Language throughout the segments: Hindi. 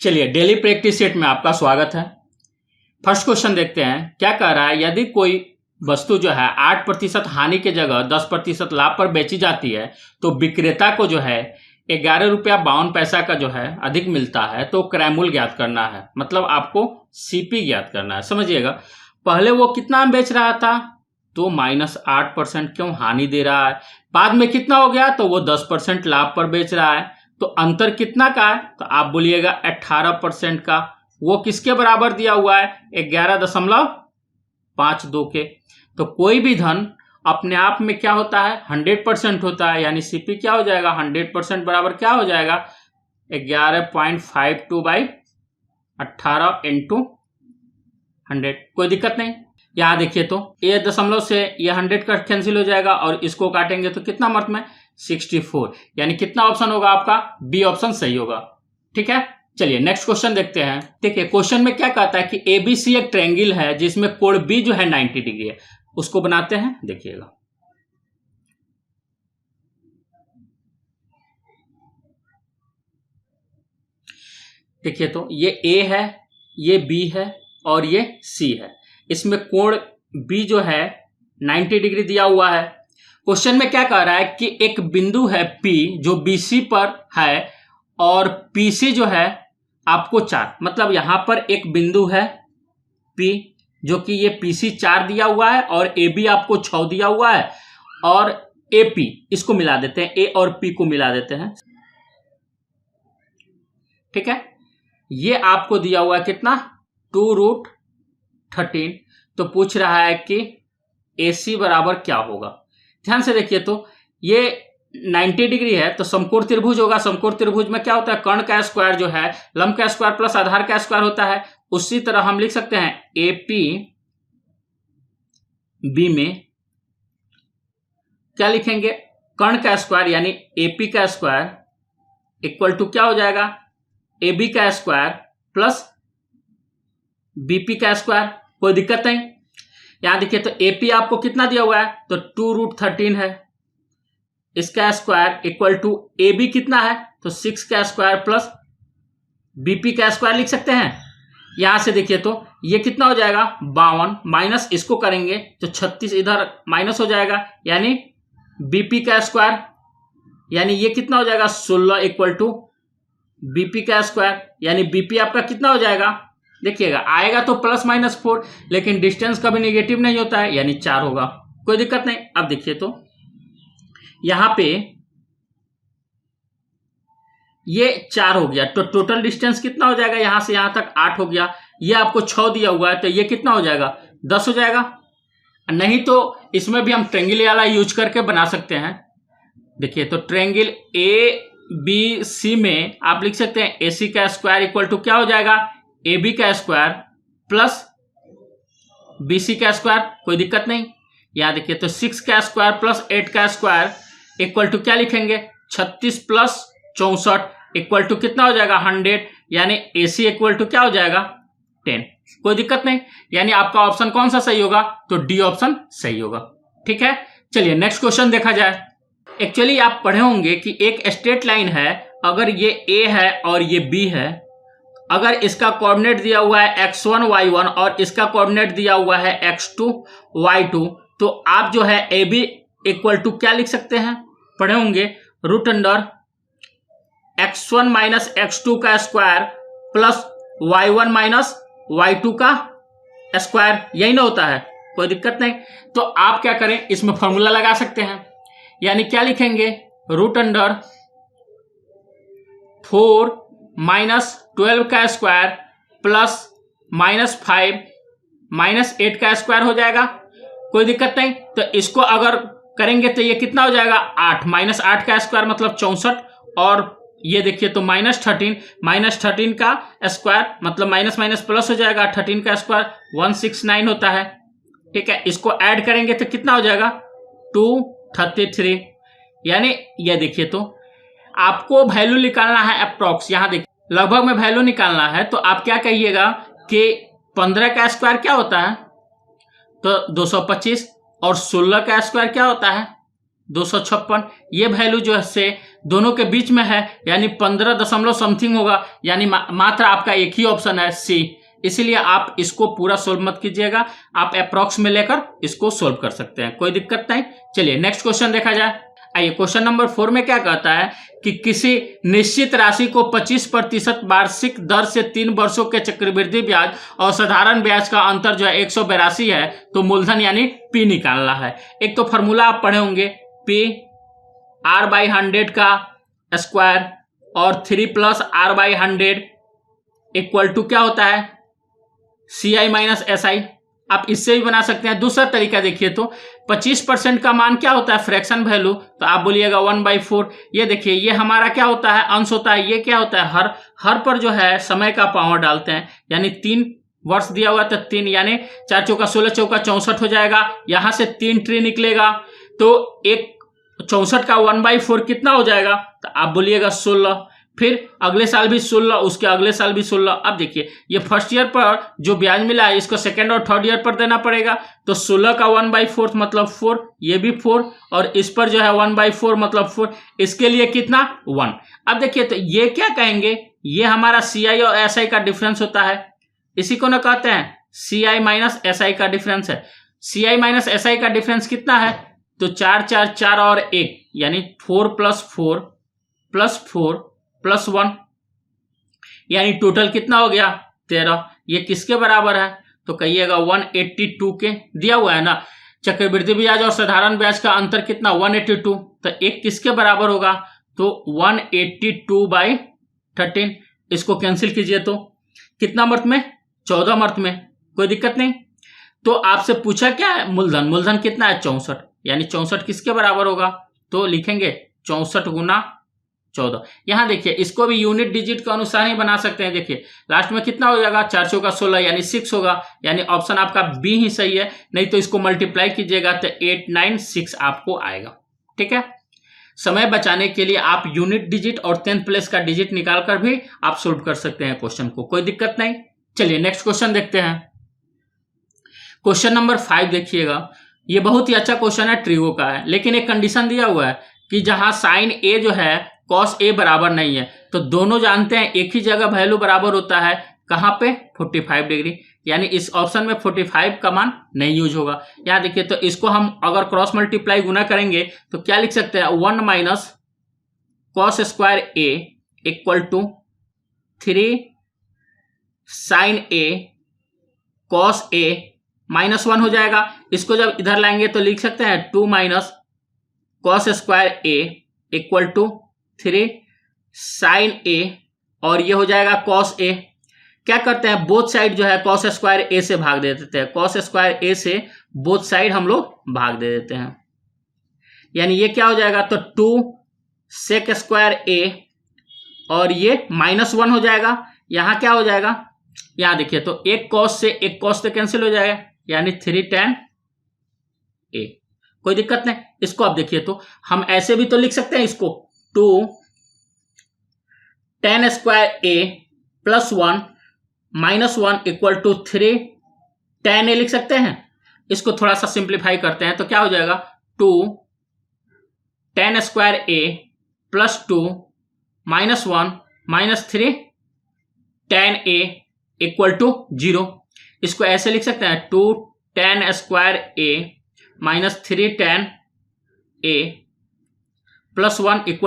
चलिए डेली प्रैक्टिस सेट में आपका स्वागत है। फर्स्ट क्वेश्चन देखते हैं क्या कह रहा है। यदि कोई वस्तु जो है 8% हानि के जगह 10% लाभ पर बेची जाती है तो विक्रेता को जो है 11 रुपया 52 पैसा का जो है अधिक मिलता है, तो क्रय मूल्य ज्ञात करना है। मतलब आपको सीपी ज्ञात करना है। समझिएगा, पहले वो कितना बेच रहा था तो -8% क्यों हानि दे रहा है, बाद में कितना हो गया तो वो 10% लाभ पर बेच रहा है, तो अंतर कितना का है तो आप बोलिएगा 18% का। वो किसके बराबर दिया हुआ है 11.52 के। तो कोई भी धन अपने आप में क्या होता है 100% होता है, यानी सीपी क्या हो जाएगा 100% बराबर क्या हो जाएगा 11.52/18 इंटू 100। कोई दिक्कत नहीं। यहां देखिए तो ये दशमलव से ये 100 का कैंसिल हो जाएगा और इसको काटेंगे तो कितना मत में 64, यानी कितना ऑप्शन होगा आपका बी ऑप्शन सही होगा। ठीक है, चलिए नेक्स्ट क्वेश्चन देखते हैं। देखिए क्वेश्चन में क्या कहता है कि एबीसी एक ट्रायंगल है जिसमें कोण बी जो है 90 डिग्री है। उसको बनाते हैं, देखिएगा। देखिए तो ये ए है, ये बी है और ये सी है। इसमें कोण बी जो है 90 डिग्री दिया हुआ है। क्वेश्चन में क्या कह रहा है कि एक बिंदु है P जो BC पर है और PC जो है आपको 4, मतलब यहां पर एक बिंदु है P जो कि ये PC 4 दिया हुआ है और AB आपको 6 दिया हुआ है और AP इसको मिला देते हैं, A और P को मिला देते हैं। ठीक है, ये आपको दिया हुआ है कितना 2√13। तो पूछ रहा है कि AC बराबर क्या होगा। ध्यान से देखिए तो ये 90 डिग्री है तो समकोण त्रिभुज होगा। समकोण त्रिभुज में क्या होता है कर्ण का स्क्वायर जो है लंब का स्क्वायर प्लस आधार का स्क्वायर होता है। उसी तरह हम लिख सकते हैं AP B में क्या लिखेंगे कर्ण का स्क्वायर यानी AP का स्क्वायर इक्वल टू क्या हो जाएगा AB का स्क्वायर प्लस BP का स्क्वायर। कोई दिक्कत नहीं। यहां देखिए तो AP आपको कितना दिया हुआ है तो 2√13 है, इसका स्क्वायर इक्वल टू AB कितना है तो 6 का स्क्वायर प्लस BP का स्क्वायर लिख सकते हैं। यहां से देखिए तो ये कितना हो जाएगा 52, माइनस इसको करेंगे तो 36 इधर माइनस हो जाएगा, यानी BP का स्क्वायर यानी ये कितना हो जाएगा 16 इक्वल टू BP का स्क्वायर, यानी BP आपका कितना हो जाएगा देखिएगा आएगा तो +-4, लेकिन डिस्टेंस कभी नेगेटिव नहीं होता है यानी 4 होगा। कोई दिक्कत नहीं। अब देखिए तो यहां पे ये 4 हो गया तो टोटल डिस्टेंस कितना हो जाएगा यहां से यहां तक 8 हो गया। ये आपको 6 दिया हुआ है तो ये कितना हो जाएगा 10 हो जाएगा। नहीं तो इसमें भी हम ट्रायंगल वाला यूज करके बना सकते हैं। देखिए तो ट्रायंगल ABC में आप लिख सकते हैं AC का स्क्वायर इक्वल टू क्या हो जाएगा AB का स्क्वायर प्लस BC का स्क्वायर। कोई दिक्कत नहीं। यहां देखिए तो 6 का स्क्वायर प्लस 8 का स्क्वायर इक्वल टू क्या लिखेंगे 36 प्लस 64 इक्वल टू कितना हो जाएगा 100, यानी AC इक्वल टू क्या हो जाएगा 10। कोई दिक्कत नहीं, यानी आपका ऑप्शन कौन सा सही होगा तो डी ऑप्शन सही होगा। ठीक है, चलिए नेक्स्ट क्वेश्चन देखा जाए। एक्चुअली आप पढ़े होंगे कि एक स्ट्रेट लाइन है, अगर ये A है और ये B है, अगर इसका कोऑर्डिनेट दिया हुआ है x1 y1 और इसका कोऑर्डिनेट दिया हुआ है x2 y2, तो आप जो है AB इक्वल टू क्या लिख सकते हैं पढ़े होंगे √अंडर x1 माइनस x2 का square plus y1 minus y2 का स्क्वायर, यही ना होता है। कोई दिक्कत नहीं। तो आप क्या करें इसमें फॉर्मूला लगा सकते हैं, यानी क्या लिखेंगे √अंडर 4 माइनस 12 का स्क्वायर प्लस -5 माइनस 8 का स्क्वायर हो जाएगा। कोई दिक्कत नहीं। तो इसको अगर करेंगे तो ये कितना हो जाएगा 8 माइनस 8 का स्क्वायर मतलब 64, और ये देखिए तो -13 का स्क्वायर मतलब माइनस माइनस प्लस हो जाएगा 13 का स्क्वायर 169 होता है। ठीक है, इसको ऐड करेंगे तो कितना हो जाएगा 233, यानी ये देखिए तो आपको वैल्यू निकालना है अप्रॉक्स। यहां देखिए लगभग में वैल्यू निकालना है तो आप क्या कहिएगा कि 15 का स्क्वायर क्या होता है तो 225 और 16 का स्क्वायर क्या होता है 256। ये वैल्यू जो है से दोनों के बीच में है, यानी 15 दशमलव समथिंग होगा, यानी मात्र आपका एक ही ऑप्शन है सी। इसीलिए आप इसको पूरा सोल्व मत कीजिएगा, आप अप्रॉक्स में लेकर इसको सोल्व कर सकते हैं, कोई दिक्कत नहीं। चलिए नेक्स्ट क्वेश्चन देखा जाए। आइए क्वेश्चन नंबर 4 में क्या कहता है कि किसी निश्चित राशि को 25% वार्षिक दर से 3 वर्षों के चक्रवृद्धि ब्याज और साधारण ब्याज का अंतर जो है 182 है, तो मूलधन यानी पी निकालना है। एक तो फॉर्मूला आप पढ़े होंगे, पी r/100 का स्क्वायर और 3 + r/100 इक्वल टू क्या होता है, CI - SI। आप इससे भी बना सकते हैं। दूसरा तरीका देखिए तो 25% का मान क्या होता है, फ्रैक्शन वैल्यू, तो आप बोलिएगा 1/4। ये देखिए ये हमारा क्या होता है, अंश होता है। ये क्या होता है, हर पर जो है समय का पावर डालते हैं, यानी 3 वर्ष दिया हुआ तो 3, यानी 4 चौका 16 चौका 64 हो जाएगा। यहां से 3 ट्री निकलेगा तो एक 64 का 1/4 कितना हो जाएगा, तो आप बोलिएगा 16। फिर अगले साल भी 16, उसके अगले साल भी 16। अब देखिए ये फर्स्ट ईयर पर जो ब्याज मिला है इसको सेकेंड और थर्ड ईयर पर देना पड़ेगा, तो 16 का 1/4 मतलब 4, ये भी 4, और इस पर जो है 1/4 मतलब 4, इसके लिए कितना 1। अब देखिए तो ये क्या कहेंगे, ये हमारा CI और SI का डिफरेंस होता है, इसी को ना कहते हैं CI - SI का डिफरेंस है। CI - SI का डिफरेंस कितना है, तो 4 4 4 और 1, यानी 4 + 4 + 4 + 1, यानी टोटल कितना हो गया 13। ये किसके बराबर है, तो कहिएगा 182 के। दिया हुआ है ना, चक्रवृद्धि ब्याज और साधारण ब्याज का अंतर कितना 182, तो एक किसके बराबर होगा, तो 182/13। इसको कैंसिल कीजिए तो कितना मर्त में, 14 मर्त में, कोई दिक्कत नहीं। तो आपसे पूछा क्या है, मूलधन, मूलधन कितना है 64, यानी 64 किसके बराबर होगा, तो लिखेंगे 64 × 14। यहां देखिए इसको भी यूनिट डिजिट के अनुसार ही बना सकते हैं। देखिए लास्ट में कितना हो जाएगा, 4 चौका 16 यानी 6 होगा, यानी ऑप्शन आपका बी ही सही है। नहीं तो इसको मल्टीप्लाई कीजिएगा तो 896 आपको आएगा। ठीक है, समय बचाने के लिए आप यूनिट डिजिट और 10th प्लेस का डिजिट निकाल कर भी आप सोल्व कर सकते हैं क्वेश्चन को, कोई दिक्कत नहीं। चलिए नेक्स्ट क्वेश्चन देखते हैं। क्वेश्चन नंबर 5 देखिएगा, ये बहुत ही अच्छा क्वेश्चन है, ट्रिगो का है, लेकिन एक कंडीशन दिया हुआ है कि जहां साइन ए जो है कॉस ए बराबर नहीं है, तो दोनों जानते हैं एक ही जगह वैल्यू बराबर होता है, कहां पे 45 डिग्री, यानी इस ऑप्शन में 45 का मान नहीं यूज होगा। यहां देखिए तो इसको हम अगर क्रॉस मल्टीप्लाई गुना करेंगे तो क्या लिख सकते हैं, 1 - cos² A = 3 sin A cos A -1 हो जाएगा। इसको जब इधर लाएंगे तो लिख सकते हैं 2 - cos² A = 3 sin A, और ये हो जाएगा cos A। क्या करते हैं, बोथ साइड जो है cos² A से भाग दे देते हैं, cos² A से बोथ साइड हम लोग भाग दे देते हैं, यानी ये क्या हो जाएगा, तो 2 sec² A, और ये -1 हो जाएगा। यहां क्या हो जाएगा, यहां देखिए तो एक cos से एक cos से कैंसिल हो जाएगा, यानी 3 tan A, कोई दिक्कत नहीं। इसको आप देखिए तो हम ऐसे भी तो लिख सकते हैं इसको, 2 tan² A + 1 -1 = 3 tan A लिख सकते हैं। इसको थोड़ा सा सिंप्लीफाई करते हैं तो क्या हो जाएगा, 2 tan² A + 2 -1 - 3 tan A = 0। इसको ऐसे लिख सकते हैं, 2 tan² A - 3 tan A + 1 =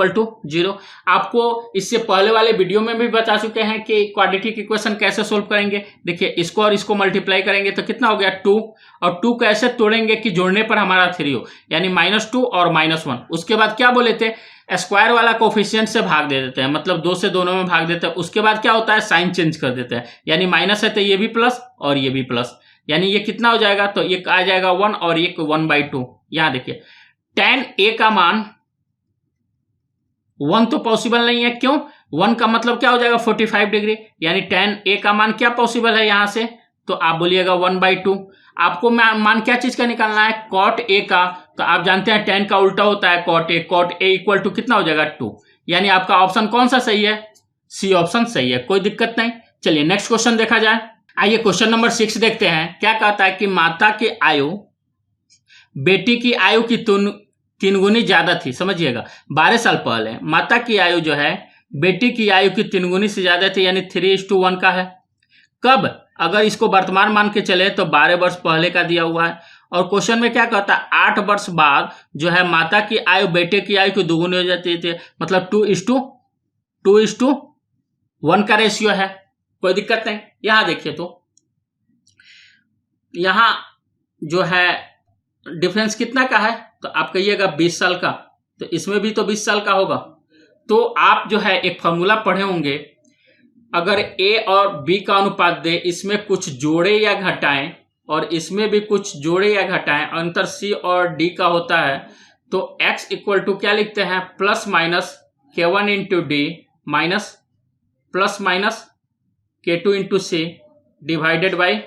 0। आपको इससे पहले वाले वीडियो में भी बता चुके हैं कि क्वाड्रेटिक इक्वेशन कैसे सोल्व करेंगे। देखिए इसको और इसको मल्टीप्लाई करेंगे तो कितना हो गया 2, और 2 कैसे तोड़ेंगे कि जोड़ने पर हमारा 3 हो, यानी -2 और -1। उसके बाद क्या बोले थे, स्क्वायर वाला कोफिशिएंट से भाग दे देते हैं, मतलब 2 से दोनों में भाग देते हैं। उसके बाद क्या होता है, साइन चेंज कर देते हैं, यानी माइनस है तो ये भी प्लस और ये भी प्लस, यानी ये कितना हो जाएगा, तो ये आ जाएगा 1 और ये 1/2। यहां देखिए tan A का मान 1 तो पॉसिबल नहीं है, क्यों, 1 का मतलब क्या हो जाएगा 45 डिग्री, यानी tan A का मान क्या पॉसिबल है यहां से, तो आप बोलिएगा 1/2। आपको मान क्या चीज का निकालना है, cot A का, तो आप जानते हैं tan का उल्टा होता है cot A। cot A = कितना हो जाएगा 2, यानी आपका ऑप्शन कौन सा सही है, सी ऑप्शन सही है, कोई दिक्कत नहीं। चलिए नेक्स्ट क्वेश्चन देखा जाए। आइए क्वेश्चन नंबर 6 देखते हैं। क्या कहता है कि माता की आयु बेटी की आयु की 3 गुनी ज्यादा थी, समझिएगा 12 साल पहले माता की आयु जो है बेटी की आयु की 3 गुनी से ज्यादा थी, यानी 3:1 का है। कब? अगर इसको वर्तमान मान के चले तो 12 वर्ष पहले का दिया हुआ है। और क्वेश्चन में क्या कहता है, 8 वर्ष बाद जो है माता की आयु बेटे की आयु की दोगुनी हो जाती थी, मतलब 2:1 का रेशियो है। कोई दिक्कत नहीं। यहां देखिए तो यहां जो है डिफरेंस कितना का है, तो आप कहिएगा 20 साल का, तो इसमें भी तो 20 साल का होगा। तो आप जो है एक फॉर्मूला पढ़े होंगे, अगर ए और बी का अनुपात दे, इसमें कुछ जोड़े या घटाएं और इसमें भी कुछ जोड़े या घटाएं, अंतर सी और डी का होता है, तो x इक्वल टू क्या लिखते हैं, plus minus k1 into D minus plus minus k2 into C divided by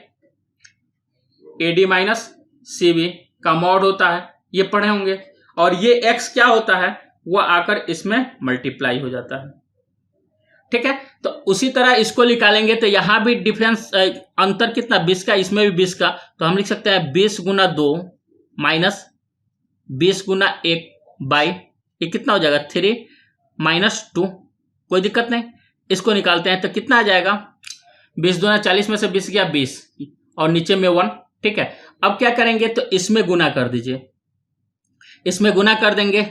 AD minus CB का मॉड होता है, ये पढ़े होंगे। और ये x क्या होता है, वो आकर इसमें मल्टीप्लाई हो जाता है। ठीक है, तो उसी तरह इसको निकालेंगे तो यहां भी डिफरेंस अंतर कितना 20 का, इसमें भी 20 का, तो हम लिख सकते हैं 20 गुना 2 माइनस 20 गुना 1 बाई, ये कितना हो जाएगा 3 माइनस 2। कोई दिक्कत नहीं, इसको निकालते हैं तो कितना आ जाएगा, 20 दूना 40 में से 20 गया 20 और नीचे में 1। ठीक है, अब क्या करेंगे तो इसमें गुना कर दीजिए, इसमें गुना कर देंगे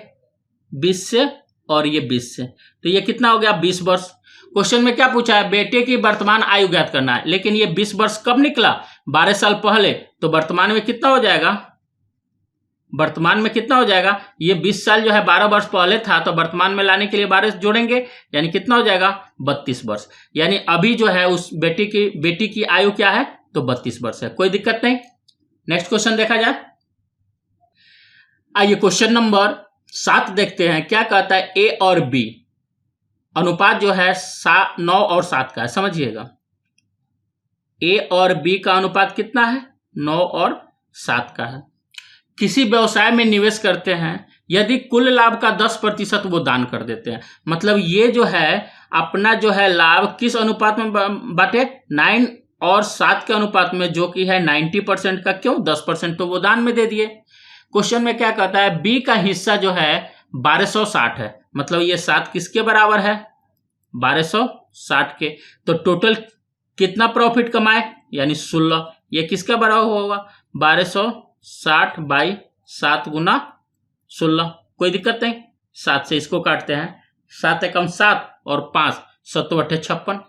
20 से और ये 20 से, तो ये कितना हो गया 20 वर्ष। क्वेश्चन में क्या पूछा है, बेटे की वर्तमान आयु ज्ञात करना है, लेकिन ये 20 वर्ष कब निकला, 12 साल पहले, तो वर्तमान में कितना हो जाएगा, वर्तमान में कितना हो जाएगा, ये 20 साल जो है 12 वर्ष पहले था, तो वर्तमान में लाने के लिए 12 जोड़ेंगे, यानी कितना हो जाएगा 32 वर्ष। यानी अभी जो है उस बेटी की आयु क्या है, तो 32 वर्ष है। कोई दिक्कत नहीं। नेक्स्ट क्वेश्चन देखा जाए। आइए क्वेश्चन नंबर 7 देखते हैं, क्या कहता है, ए और बी अनुपात जो है 9 और 7 का है। समझिएगा ए और बी का अनुपात कितना है, 9 और 7 का है। किसी व्यवसाय में निवेश करते हैं, यदि कुल लाभ का 10% वो दान कर देते हैं, मतलब ये जो है अपना जो है लाभ किस अनुपात में बांटे, 9 और 7 के अनुपात में, जो कि है 90% का। क्यों, 10% तो वो दान में दे दिए। क्वेश्चन में क्या कहता है, बी का हिस्सा जो है 1260 है, मतलब ये 7 किसके बराबर है, 1260 के। तो टोटल कितना प्रॉफिट कमाए, यानी 16, ये किसका बराबर होगा, 1260 बाई 7 गुना 16। कोई दिक्कत नहीं, 7 से इसको काटते हैं, 7 एकम 7 और 5 7 8 56।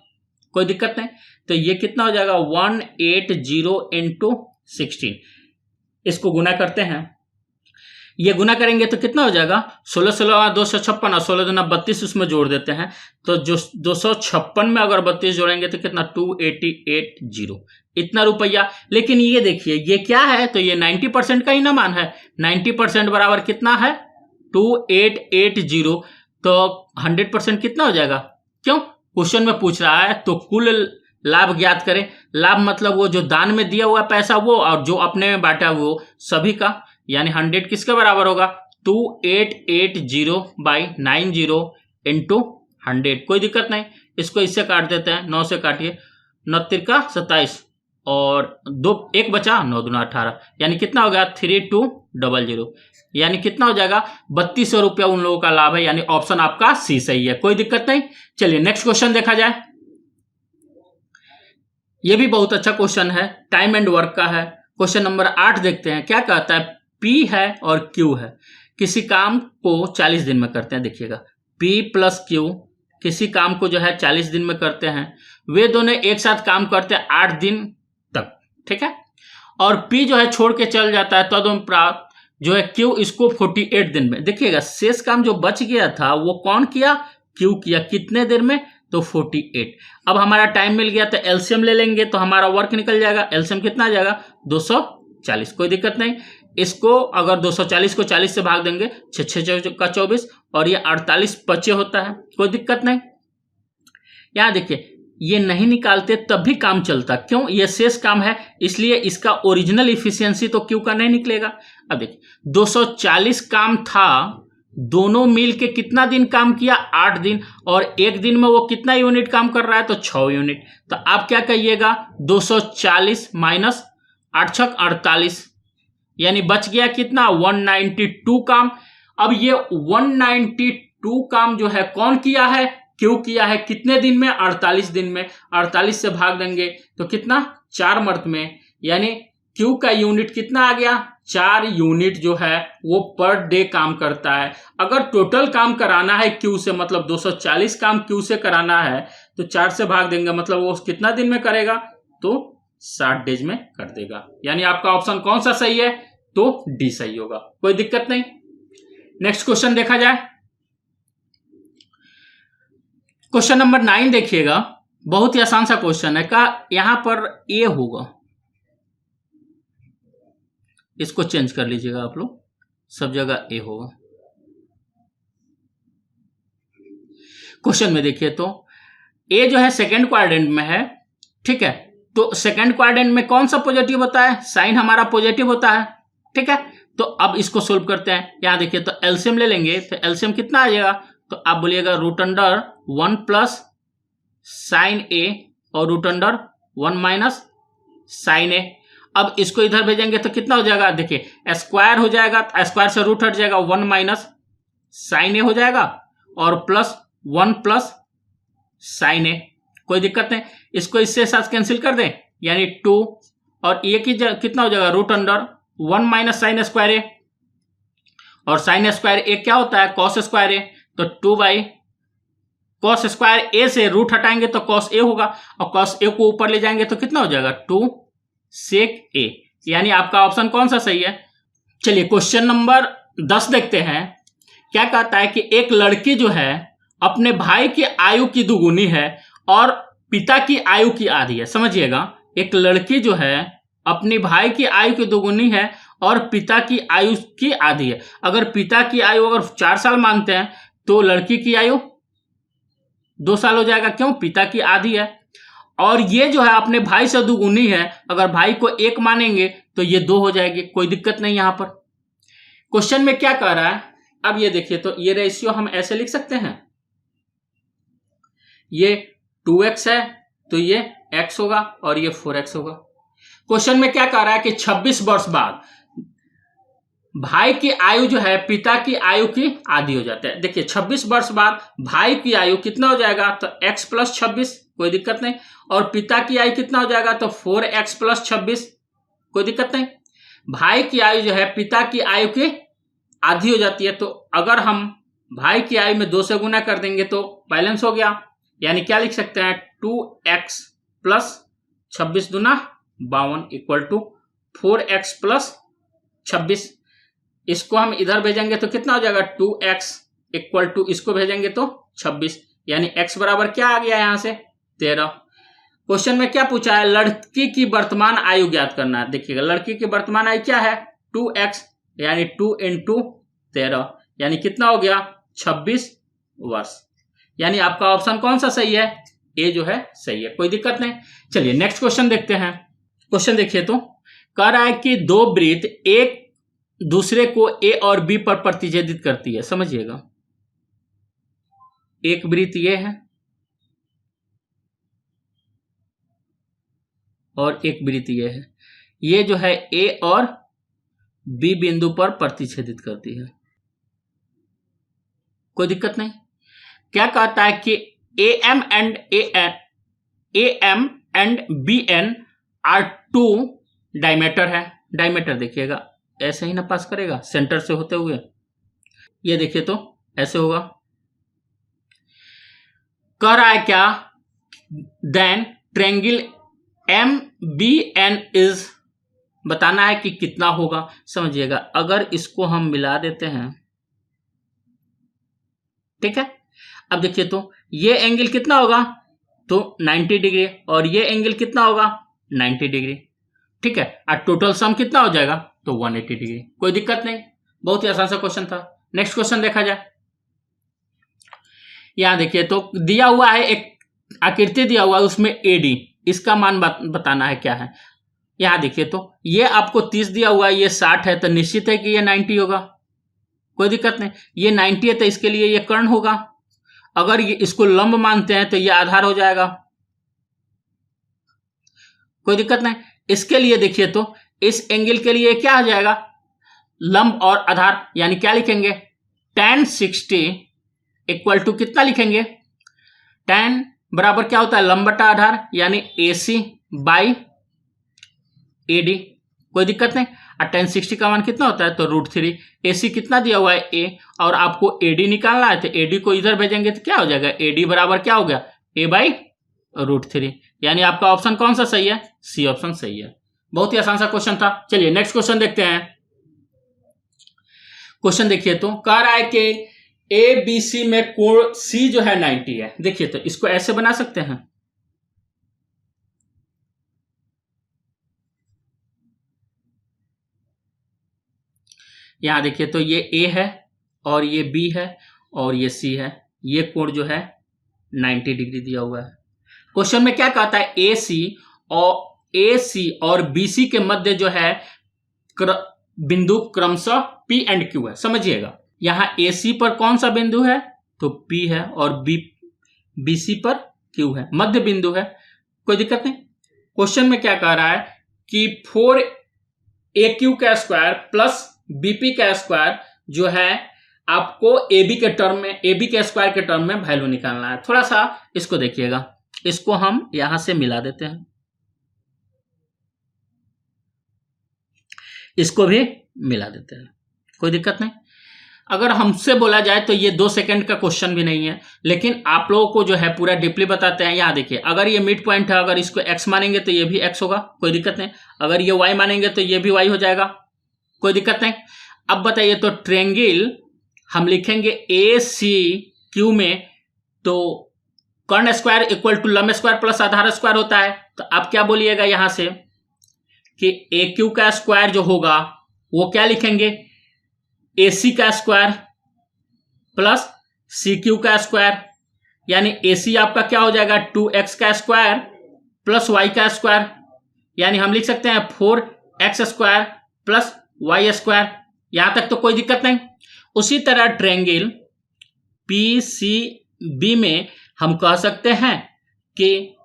कोई दिक्कत नहीं, तो ये कितना हो जाएगा 180 इंटू 16। इसको गुना करते हैं, ये गुना करेंगे तो कितना हो जाएगा, 16 16 256 और 16 दूना 32 उसमें जोड़ देते हैं, तो जो 256 में अगर 32 जोड़ेंगे तो कितना 2880, इतना रुपया। लेकिन ये देखिए ये क्या है, तो ये 90% का ही ना मान है, 90% बराबर कितना है 2880, तो 100% कितना हो जाएगा। क्यों, क्वेश्चन में पूछ रहा है तो कुल लाभ ज्ञात करें। लाभ मतलब वो जो दान में दिया हुआ पैसा वो, और जो अपने में बांटा वो सभी का, यानी 100 किसके बराबर होगा, 2880 बाई 90 इंटू 100। कोई दिक्कत नहीं, इसको इससे काट देते हैं, 9 से काटिए, 9 तिरका 27 और 2 1 बचा, 9 दूना 18, यानी कितना हो गया 3200, यानी कितना हो जाएगा 3200 रुपया उन लोगों का लाभ है, यानी ऑप्शन आपका सी सही है। कोई दिक्कत नहीं। चलिए नेक्स्ट क्वेश्चन देखा जाए। यह भी बहुत अच्छा क्वेश्चन है, टाइम एंड वर्क का है। क्वेश्चन नंबर 8 देखते हैं, क्या कहता है, P है और Q है, किसी काम को 40 दिन में करते हैं। देखिएगा P प्लस Q किसी काम को जो है 40 दिन में करते हैं, वे दोनों एक साथ काम करते हैं 8 दिन तक। ठीक है, और P जो है छोड़ के चल जाता है, तदुपरांत जो है Q इसको 48 दिन में। देखिएगा शेष काम जो बच गया था वो कौन किया, Q किया, कितने देर में, तो 48। अब हमारा टाइम मिल गया तो एलसीएम ले लेंगे तो हमारा वर्क निकल जाएगा। एलसीएम कितना आ जाएगा 240। कोई दिक्कत नहीं, इसको अगर 240 को 40 से भाग देंगे 6 6 का 24 और ये 48 बचे होता है। कोई दिक्कत नहीं। यहां देखिए ये नहीं निकालते तब भी काम चलता, क्यों, ये शेष काम है, इसलिए इसका ओरिजिनल इफिशियंसी तो क्यू का नहीं निकलेगा। अब देखिए 240 काम था, दोनों मिल के कितना दिन काम किया, 8 दिन, और एक दिन में वो कितना यूनिट काम कर रहा है, तो 6 यूनिट। तो आप क्या कहिएगा 240 माइनस 8 6 48, यानी बच गया कितना 192 काम। अब ये 192 काम जो है कौन किया है, क्यू किया है। कितने दिन में, 48 दिन में। 48 से भाग देंगे तो कितना, 4 मंथ में, यानी क्यू का यूनिट कितना आ गया, 4 यूनिट जो है वो पर डे काम करता है। अगर टोटल काम कराना है क्यू से, मतलब 240 काम क्यू से कराना है, तो 4 से भाग देंगे, मतलब वो कितना दिन में करेगा, तो 60 डेज में कर देगा। यानी आपका ऑप्शन कौन सा सही है, तो डी सही होगा, कोई दिक्कत नहीं। नेक्स्ट क्वेश्चन देखा जाए। क्वेश्चन नंबर 9 देखिएगा, बहुत ही आसान सा क्वेश्चन है का, यहां पर ए होगा, इसको चेंज कर लीजिएगा आप लोग, सब जगह ए होगा। क्वेश्चन में देखिए तो ए जो है सेकेंड क्वाड्रेंट में है, ठीक है। तो सेकेंड क्वाड्रेंट में कौन सा पॉजिटिव होता है, साइन हमारा पॉजिटिव होता है, ठीक है। तो अब इसको सोल्व करते हैं। यहां देखिए तो एलसीएम ले लेंगे, तो एलसीएम कितना आ जाएगा, तो आप बोलिएगा रूट अंडर 1 प्लस साइन ए और रूट अंडर 1 माइनस साइन ए। अब इसको इधर भेजेंगे तो कितना हो जाएगा, देखिए स्क्वायर हो जाएगा, स्क्वायर से रूट हट जाएगा, 1 माइनस साइन ए हो जाएगा और प्लस 1 प्लस साइन ए, कोई दिक्कत नहीं। इसको इससे साथ कैंसिल कर दें, यानी 2 और ये कितना हो जाएगा, root under 1 minus sine square A, और साइन स्क्वायर ए क्या होता है, कॉस स्क्वायर ए। तो 2 बाई कॉस स्क्वायर ए से रूट हटाएंगे तो कॉस ए होगा, और कॉस ए को ऊपर ले जाएंगे तो कितना हो जाएगा, 2 सेक ए। यानी आपका ऑप्शन कौन सा सही है। चलिए क्वेश्चन नंबर 10 देखते हैं। क्या कहता है कि एक लड़की जो है अपने भाई की आयु की दुगुनी है और पिता की आयु की आधी है। समझिएगा, एक लड़की जो है अपने भाई की आयु की दुगुनी है और पिता की आयु की आधी है। अगर पिता की आयु अगर 4 साल मानते हैं तो लड़की की आयु 2 साल हो जाएगा, क्यों, पिता की आधी है। और ये जो है अपने भाई से दुगुनी है, अगर भाई को 1 मानेंगे तो ये 2 हो जाएगी, कोई दिक्कत नहीं। यहां पर क्वेश्चन में क्या कह रहा है, अब ये देखिए तो ये रेशियो हम ऐसे लिख सकते हैं, ये 2x है तो ये x होगा और ये 4x होगा। क्वेश्चन में क्या कह रहा है कि 26 वर्ष बाद भाई की आयु जो है पिता की आयु की आधी हो जाता है। देखिए 26 वर्ष बाद भाई की आयु कितना हो जाएगा, तो x प्लस 26, कोई दिक्कत नहीं, और पिता की आयु कितना हो जाएगा, तो 4x प्लस 26, कोई दिक्कत नहीं। भाई की आयु जो है पिता की आयु की आधी हो जाती है, तो अगर हम भाई की आयु में 2 से गुना कर देंगे तो बैलेंस हो गया। यानी क्या लिख सकते हैं, 2x प्लस 26 दूना 52 इक्वल टू 4x प्लस 26। इसको हम इधर भेजेंगे तो कितना हो जाएगा, 2x इक्वल टू इसको भेजेंगे तो 26, यानी x बराबर क्या आ गया यहां से, 13। क्वेश्चन में क्या पूछा है, लड़की की वर्तमान आयु ज्ञात करना है। देखिएगा लड़की की वर्तमान आयु क्या है, 2x, यानी 2 इंटू 13, यानी कितना हो गया, 26 वर्ष। यानी आपका ऑप्शन कौन सा सही है, ए जो है सही है, कोई दिक्कत नहीं। चलिए नेक्स्ट क्वेश्चन देखते हैं। क्वेश्चन देखिए तो कह रहा है कि 2 वृत्त एक दूसरे को ए और बी पर प्रतिच्छेदित करती है। समझिएगा, एक वृत्त ये है और एक वृत्त ये है, ये जो है ए और बी बिंदु पर प्रतिच्छेदित करती है, कोई दिक्कत नहीं। क्या कहता है कि AM and BN are 2 diameter है। डायमीटर देखिएगा ऐसे ही ना पास करेगा सेंटर से होते हुए, ये देखिए तो ऐसे होगा। कह रहा है क्या, देन ट्रायंगल MBN इज, बताना है कि कितना होगा। समझिएगा, अगर इसको हम मिला देते हैं, ठीक है, अब देखिए तो ये एंगल कितना होगा, तो 90 डिग्री, और ये एंगल कितना होगा, 90 डिग्री, ठीक है। और टोटल सम कितना हो जाएगा, तो 180 डिग्री, कोई दिक्कत नहीं। बहुत ही आसान सा क्वेश्चन था। नेक्स्ट क्वेश्चन देखा जाए। यहां देखिए तो दिया हुआ है, एक आकृति दिया हुआ है, उसमें AD, इसका मान बताना है क्या है। यहां देखिए तो ये आपको 30 दिया हुआ है, ये 60 है, तो निश्चित है कि ये 90 होगा, कोई दिक्कत नहीं। ये 90 है तो इसके लिए ये कर्ण होगा। अगर ये इसको लंब मानते हैं तो ये आधार हो जाएगा, कोई दिक्कत नहीं। इसके लिए देखिए तो इस एंगल के लिए क्या आ जाएगा, लंब और आधार, यानी क्या लिखेंगे, tan 60 इक्वल टू कितना लिखेंगे, tan बराबर क्या होता है, लंब बटा आधार, यानी AC बाई AD, कोई दिक्कत नहीं। और tan 60 का मान कितना होता है, तो √3। AC कितना दिया हुआ है A, और आपको AD निकालना है, तो AD को इधर भेजेंगे तो क्या हो जाएगा, AD बराबर क्या हो गया, A बाई √3। यानी आपका ऑप्शन कौन सा सही है, सी ऑप्शन सही है। बहुत ही आसान सा क्वेश्चन था। चलिए नेक्स्ट क्वेश्चन देखते हैं। क्वेश्चन देखिए, तो कह रहा है कि ABC में कोण C जो है 90 है। देखिए तो इसको ऐसे बना सकते हैं, यहां देखिए तो ये A है और ये B है और ये C है, ये कोण जो है 90 डिग्री दिया हुआ है। क्वेश्चन में क्या कहता है, AC और BC के मध्य जो है बिंदु क्रमशः P एंड Q है। समझिएगा, यहां AC पर कौन सा बिंदु है, तो P है, और BC पर Q है, मध्य बिंदु है, कोई दिक्कत नहीं। क्वेश्चन में क्या कह रहा है कि 4AQ का स्क्वायर प्लस BP का स्क्वायर जो है आपको AB के स्क्वायर के टर्म में वैल्यू निकालना है। थोड़ा सा इसको देखिएगा, इसको हम यहां से मिला देते हैं, इसको भी मिला देते हैं, कोई दिक्कत नहीं। अगर हमसे बोला जाए तो ये 2 सेकंड का क्वेश्चन भी नहीं है, लेकिन आप लोगों को जो है पूरा डीपली बताते हैं। यहां देखिए, अगर ये मिड पॉइंट है, अगर इसको x मानेंगे तो ये भी x होगा, कोई दिक्कत नहीं। अगर ये y मानेंगे तो ये भी y हो जाएगा, कोई दिक्कत नहीं। अब बताइए, तो ट्रेंगल हम लिखेंगे ACQ में, तो कर्ण स्क्वायर इक्वल टू लंब स्क्वायर प्लस आधार स्क्वायर होता है। तो आप क्या बोलिएगा यहां से कि AQ का स्क्वायर जो होगा वो क्या लिखेंगे, AC का स्क्वायर प्लस CQ का स्क्वायर, यानी AC आपका क्या हो जाएगा, 2x का स्क्वायर प्लस y का स्क्वायर, यानी हम लिख सकते हैं 4x square plus y square. यहां तक तो कोई दिक्कत नहीं। उसी तरह ट्रायंगल PCB में हम कह सकते हैं कि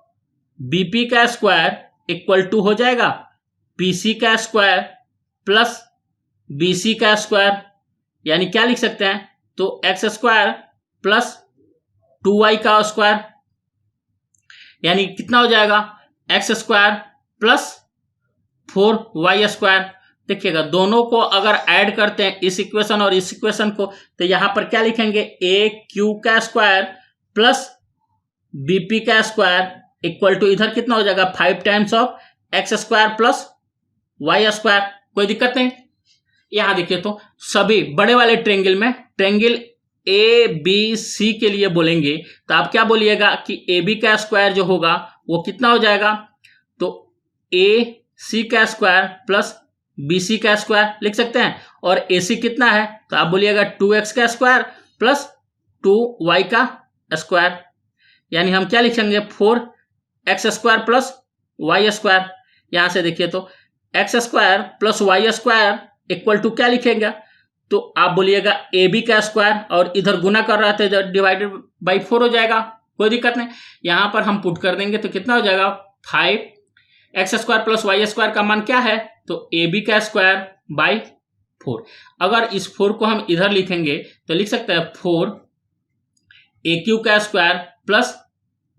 BP का स्क्वायर इक्वल टू हो जाएगा PC का स्क्वायर प्लस BC का स्क्वायर, यानी क्या लिख सकते हैं, तो x स्क्वायर प्लस 2y का स्क्वायर, यानी कितना हो जाएगा, x square plus 4y square. देखिएगा, दोनों को अगर ऐड करते हैं इस इक्वेशन और इस इक्वेशन को, तो यहां पर क्या लिखेंगे, AQ का स्क्वायर प्लस BP का स्क्वायर इक्वल टू इधर कितना हो जाएगा, 5 times of x square plus y square, कोई दिक्कत नहीं। यहां देखिए, तो सभी बड़े वाले ट्रायंगल में ट्रायंगल ABC के लिए बोलेंगे तो आप क्या बोलिएगा कि AB का स्क्वायर जो होगा वो कितना हो जाएगा, तो AC का स्क्वायर प्लस BC का स्क्वायर लिख सकते हैं, और AC कितना है, तो आप बोलिएगा 2x का स्क्वायर प्लस 2y का स्क्वायर, यानी हम क्या लिखेंगे, 4x square plus y square. यहां से देखिए, तो x square plus y square equal to क्या लिखेंगे, तो आप बोलिएगा AB का स्क्वायर, और इधर गुना कर रहा था डिवाइडेड बाई 4 हो जाएगा, कोई दिक्कत नहीं। यहां पर हम पुट कर देंगे तो कितना हो जाएगा, 5x square plus y square का मान क्या है, तो AB का स्क्वायर बाई 4। अगर इस 4 को हम इधर लिखेंगे तो लिख सकते हैं 4AQ का स्क्वायर प्लस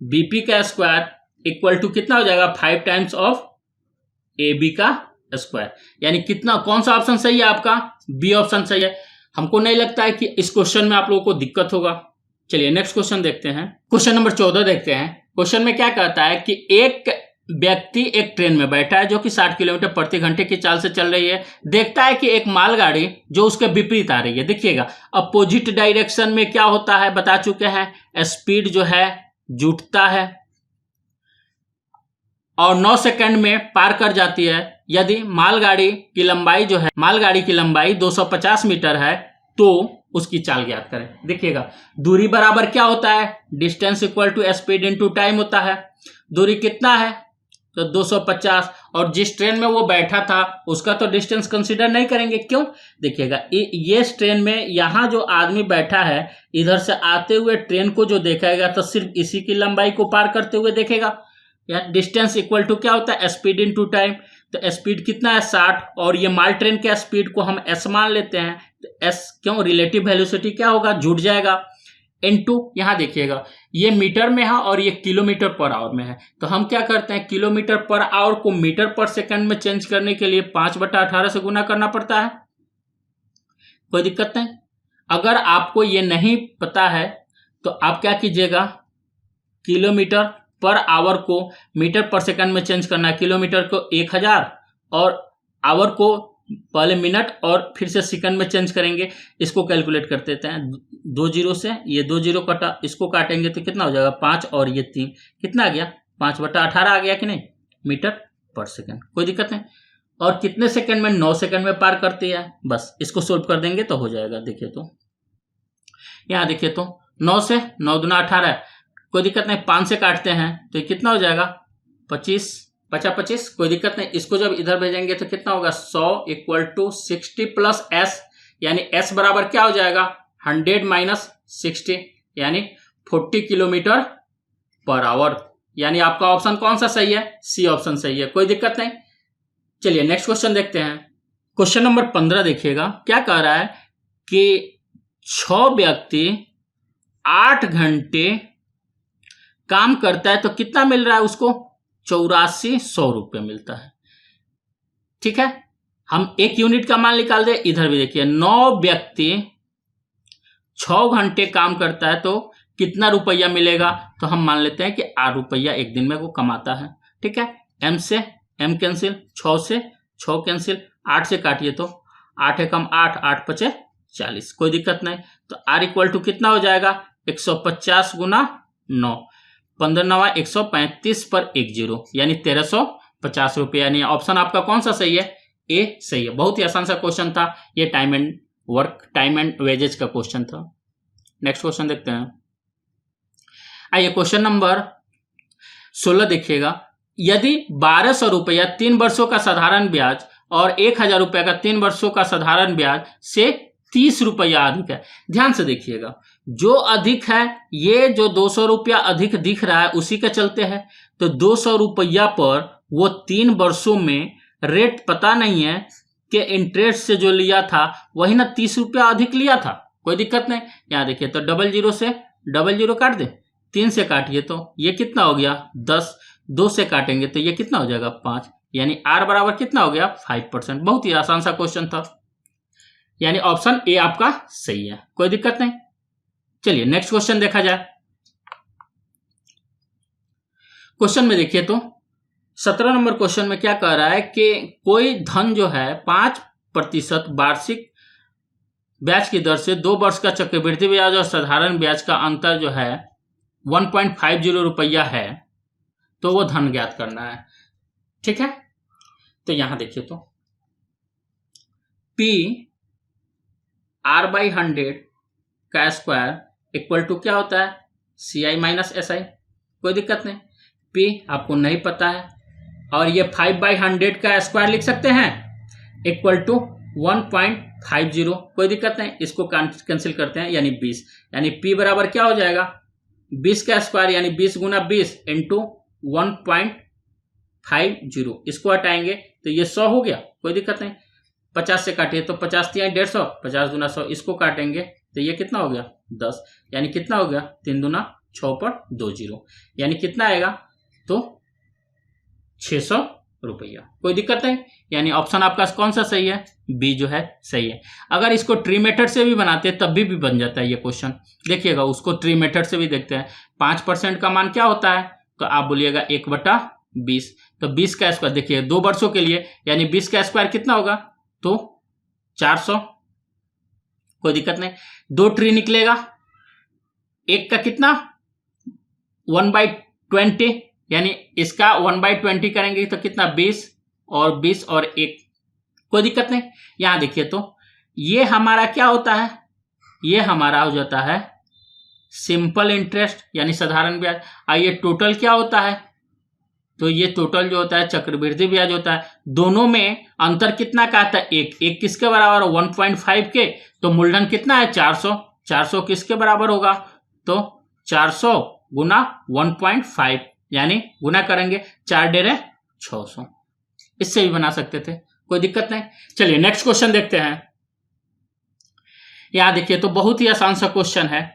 BP का स्क्वायर इक्वल टू कितना हो जाएगा, 5 टाइम्स ऑफ AB का स्क्वायर। यानी कितना, कौन सा ऑप्शन सही है आपका, बी ऑप्शन सही है। हमको नहीं लगता है कि इस क्वेश्चन में आप लोगों को दिक्कत होगा। चलिए नेक्स्ट क्वेश्चन देखते हैं। क्वेश्चन नंबर 14 देखते हैं। क्वेश्चन में क्या कहता है कि एक व्यक्ति एक ट्रेन में बैठा है जो कि 60 किलोमीटर प्रति घंटे की चाल से चल रही है। देखता है कि एक मालगाड़ी जो उसके विपरीत आ रही है। देखिएगा, अपोजिट डायरेक्शन में क्या होता है बता चुके हैं, स्पीड जो है जुटता है और 9 सेकंड में पार कर जाती है। यदि मालगाड़ी की लंबाई 250 मीटर है तो उसकी चाल ज्ञात करें। देखिएगा, दूरी बराबर क्या होता है, distance equal to speed into time होता है। दूरी कितना है, तो 250, और जिस ट्रेन में वो बैठा था उसका तो डिस्टेंस कंसीडर नहीं करेंगे। क्यों, देखिएगा, ये ट्रेन में यहाँ जो आदमी बैठा है इधर से आते हुए ट्रेन को जो देखेगा तो सिर्फ इसी की लंबाई को पार करते हुए देखेगा। या डिस्टेंस इक्वल टू क्या होता है, स्पीड इनटू टाइम। तो स्पीड कितना है 60, और ये माल ट्रेन के स्पीड को हम एस मान लेते हैं, तो एस क्यों, रिलेटिव वेलोसिटी क्या होगा, जुड़ जाएगा, इनटू यहां देखिएगा ये मीटर में है और ये किलोमीटर पर आवर में है, तो हम क्या करते हैं किलोमीटर पर आवर को मीटर पर सेकंड में चेंज करने के लिए 5/18 से गुना करना पड़ता है। कोई दिक्कत नहीं। अगर आपको ये नहीं पता है तो आप क्या कीजिएगा, किलोमीटर पर आवर को मीटर पर सेकंड में चेंज करना है, किलोमीटर को 1000 और आवर को पहले मिनट और फिर से सेकंड में चेंज करेंगे। इसको कैलकुलेट कर देते हैं, 2 जीरो से ये 2 जीरो कटा, इसको काटेंगे तो कितना हो जाएगा 5 और ये 3, कितना आ गया 5/18 आ गया कि नहीं, मीटर पर सेकंड। कोई दिक्कत नहीं। और कितने सेकंड में, 9 सेकंड में पार करती है, बस इसको सोल्व कर देंगे तो हो जाएगा। देखिए तो यहां देखिए तो 9 से 9 दूना 18, कोई दिक्कत नहीं, 5 से काटते हैं तो कितना हो जाएगा 25, 25, कोई दिक्कत नहीं। इसको जब इधर भेजेंगे तो कितना होगा 100 = 60 प्लस एस, यानी एस बराबर क्या हो जाएगा 100 माइनस 60, यानी 40 किलोमीटर पर आवर। यानी आपका ऑप्शन कौन सा सही है, सी ऑप्शन सही है। कोई दिक्कत नहीं। चलिए नेक्स्ट क्वेश्चन देखते हैं। क्वेश्चन नंबर 15 देखिएगा, क्या कह रहा है कि 6 व्यक्ति 8 घंटे काम करता है तो कितना मिल रहा है उसको, 8400 रुपये मिलता है। ठीक है, हम एक यूनिट का मान निकाल दे। इधर भी देखिए 9 व्यक्ति 6 घंटे काम करता है तो कितना रुपया मिलेगा, तो हम मान लेते हैं कि 8 रुपया एक दिन में वो कमाता है। ठीक है, एम से एम कैंसिल, 6 से 6 कैंसिल, 8 से काटिए तो 8 एकम 8, 8 पचे 40, कोई दिक्कत नहीं। तो आर इक्वल टू कितना हो जाएगा 150 गुना 9, 15 9 135 पर 10, यानी 1350 रुपये। यानी ऑप्शन आपका कौन सा सही है, ए सही है। बहुत ही आसान सा क्वेश्चन था ये, टाइम एंड वेजेज का क्वेश्चन था। नेक्स्ट क्वेश्चन देखते हैं। आइए क्वेश्चन नंबर 16 देखिएगा। यदि 1200 रुपया 3 वर्षों का साधारण ब्याज और 1000 रुपया का 3 वर्षों का साधारण ब्याज से 30 रुपया अधिक है। ध्यान से देखिएगा, जो अधिक है ये जो 200 रुपया अधिक दिख रहा है उसी के चलते है। तो 200 रुपया पर वो 3 वर्षों में रेट पता नहीं है कि इंटरेस्ट से जो लिया था वही ना 30 रुपया अधिक लिया था। कोई दिक्कत नहीं। यहां देखिए तो 00 से 00 काट दे, 3 से काटिए तो ये कितना हो गया 10, 2 से काटेंगे तो ये कितना हो जाएगा 5, यानी आर बराबर कितना हो गया 5%। बहुत ही आसान सा क्वेश्चन था, यानी ऑप्शन ए आपका सही है। कोई दिक्कत नहीं। चलिए नेक्स्ट क्वेश्चन देखा जाए। क्वेश्चन में देखिए तो 17 नंबर क्वेश्चन में क्या कह रहा है कि कोई धन जो है 5% वार्षिक ब्याज की दर से 2 वर्ष का चक्रवृद्धि ब्याज और साधारण ब्याज का अंतर जो है 1.50 रुपया है, तो वो धन ज्ञात करना है। ठीक है, तो यहां देखिए तो P R/100 का स्क्वायर इक्वल टू क्या होता है CI माइनस SI। कोई दिक्कत नहीं। P आपको नहीं पता है और ये 5/100 का स्क्वायर लिख सकते हैं इक्वल टू 1.50। कोई दिक्कत नहीं, इसको कैंसिल करते हैं यानी 20, यानी P बराबर क्या हो जाएगा 20 का स्क्वायर, यानी 20 गुना 20 इंटू 1.50। इसको हटाएंगे तो ये 100 हो गया। कोई दिक्कत नहीं। 50 से काटिए तो 50 3 150, 50 दूना 100, इसको काटेंगे तो ये कितना हो गया 10, यानी कितना हो गया 3 दूना 6 पर 20, यानी कितना आएगा तो 600 रुपया। कोई दिक्कत नहीं, यानी ऑप्शन आपका कौन सा सही है, बी जो है सही है। अगर इसको ट्री मेथड से भी बनाते हैं तब भी बन जाता है ये क्वेश्चन। देखिएगा उसको ट्री मेथड से भी देखते हैं। 5% का मान क्या होता है, तो आप बोलिएगा 1/20, तो 20 का स्क्वायर देखिए 2 वर्षों के लिए, यानी 20 का स्क्वायर कितना होगा तो 400। कोई दिक्कत नहीं। 2 ट्री निकलेगा, एक का कितना 1/20, यानी इसका 1/20 करेंगे तो कितना 20 और 20 और 1। कोई दिक्कत नहीं। यहां देखिए तो ये हमारा क्या होता है, ये हमारा हो जाता है सिंपल इंटरेस्ट यानी साधारण ब्याज। आइए टोटल क्या होता है, तो ये टोटल जो होता है चक्रवृद्धि ब्याज होता है। दोनों में अंतर कितना का आता है, एक किसके बराबर 1.5 के, तो मूलधन कितना है 400, 400 किसके बराबर होगा तो 400 गुना 1.5, यानी गुना करेंगे 4 डेरे 600। इससे भी बना सकते थे, कोई दिक्कत नहीं। चलिए नेक्स्ट क्वेश्चन देखते हैं। यहां देखिए तो बहुत ही आसान सा क्वेश्चन है।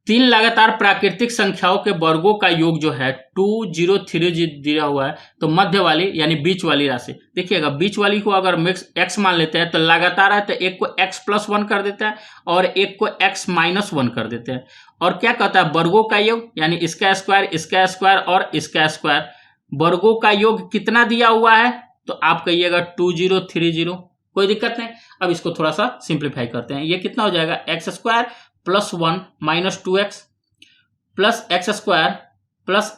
3 लगातार प्राकृतिक संख्याओं के वर्गों का योग जो है 2 0 3 दिया हुआ है, तो मध्य वाली यानी बीच वाली राशि देखिएगा, बीच वाली को अगर x मान लेते हैं तो लगातार है तो एक को x+1 कर देता है और एक को x-1 कर देते हैं। और क्या कहता है वर्गों का योग, यानी इसका स्क्वायर और इसका स्क्वायर, वर्गों का योग कितना दिया हुआ है, तो आप कहिएगा 2 0 3 0, कोई दिक्कत नहीं। अब इसको थोड़ा सा सिंप्लीफाई करते हैं, ये कितना हो जाएगा x² + 1 - 2x plus x² +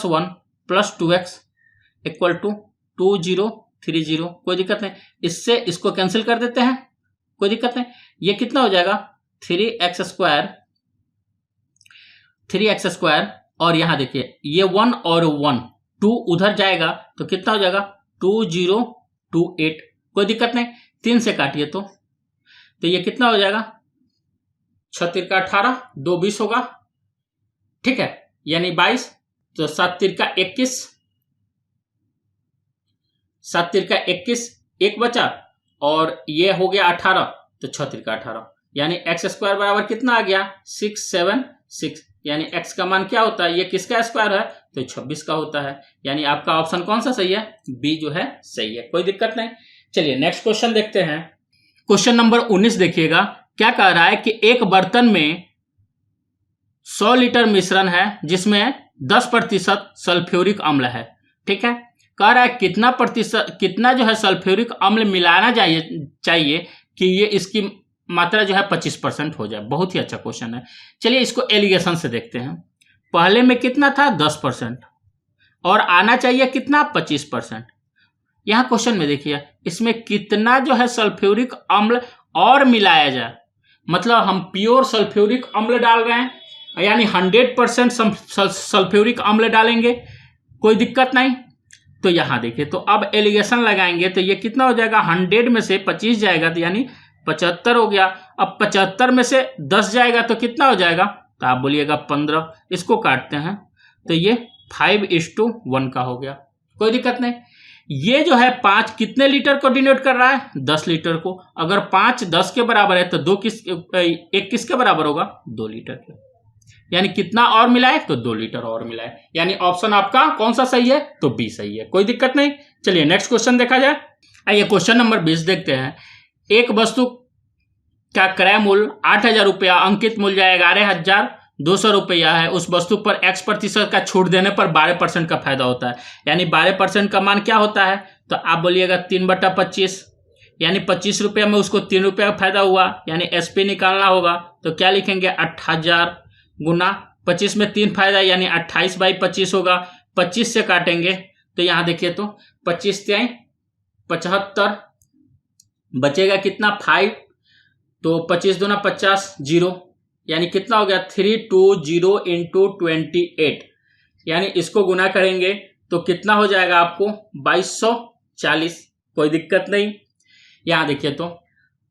1 + 2x equal to 2 0 3 0, कोई दिक्कत नहीं। इससे इसको कैंसिल कर देते हैं, कोई दिक्कत नहीं। ये कितना हो जाएगा 3x² और यहां देखिए ये 1 और 1 2 उधर जाएगा तो कितना हो जाएगा 2 0 2 8, कोई दिक्कत नहीं। 3 से काटिए तो ये कितना हो जाएगा 6 3 18, 2 20 होगा, ठीक है, यानी 22, तो 7 3 21, 7 3 21, एक बचा और ये हो गया 18, तो 6 3 18, यानी x² बराबर कितना आ गया 6 7 6, यानी x का मान क्या होता है, ये किसका स्क्वायर है, तो 26 का होता है। यानी आपका ऑप्शन कौन सा सही है, बी जो है सही है, कोई दिक्कत नहीं। चलिए नेक्स्ट क्वेश्चन देखते हैं। क्वेश्चन नंबर 19 देखिएगा, क्या कह रहा है कि एक बर्तन में 100 लीटर मिश्रण है जिसमें 10% सल्फ्यूरिक अम्ल है, ठीक है। कह रहा है कितना जो है सल्फ्यूरिक अम्ल मिलाना चाहिए कि ये इसकी मात्रा जो है 25% हो जाए। बहुत ही अच्छा क्वेश्चन है। चलिए इसको एलिगेशन से देखते हैं। पहले में कितना था 10% और आना चाहिए कितना 25%। यहां क्वेश्चन में देखिए इसमें कितना जो है सल्फ्यूरिक अम्ल और मिलाया जाए, मतलब हम प्योर सल्फ्यूरिक अम्ल डाल रहे हैं, यानी 100% सल्फ्यूरिक अम्ल डालेंगे, कोई दिक्कत नहीं। तो यहां देखिए तो अब एलिगेशन लगाएंगे तो ये कितना हो जाएगा 100 में से 25 जाएगा तो यानी 75 हो गया। अब 75 में से 10 जाएगा तो कितना हो जाएगा, तो आप बोलिएगा 15। इसको काटते हैं तो ये 5:1 का हो गया, कोई दिक्कत नहीं। ये जो है 5 कितने लीटर को डिनोट कर रहा है 10 लीटर को। अगर 5 10 के बराबर है तो 1 किसके बराबर होगा 2 लीटर के, यानी कितना और मिलाए तो 2 लीटर और मिलाए, यानी ऑप्शन आपका कौन सा सही है, तो बी सही है, कोई दिक्कत नहीं। चलिए नेक्स्ट क्वेश्चन देखा जाए। आइए क्वेश्चन नंबर 20 देखते हैं। एक वस्तु का क्रय मूल्य 8,000 रुपया, अंकित मूल्य 11,200 रुपया है। उस वस्तु पर x% का छूट देने पर 12% का फायदा होता है, यानी 12% का मान क्या होता है, तो आप बोलिएगा 3/25, यानी 25 रुपये में उसको 3 रुपये का फायदा हुआ, यानी SP निकालना होगा तो क्या लिखेंगे 8,000 गुना 25 में 3 फायदा, यानी 28/25 होगा। 25 से काटेंगे तो यहाँ देखिए तो 25 से 75, बचेगा कितना 5, तो 25 दूना 50 0, यानी कितना हो गया 320 × 28, यानी इसको गुना करेंगे तो कितना हो जाएगा आपको 2240, कोई दिक्कत नहीं। यहां देखिए तो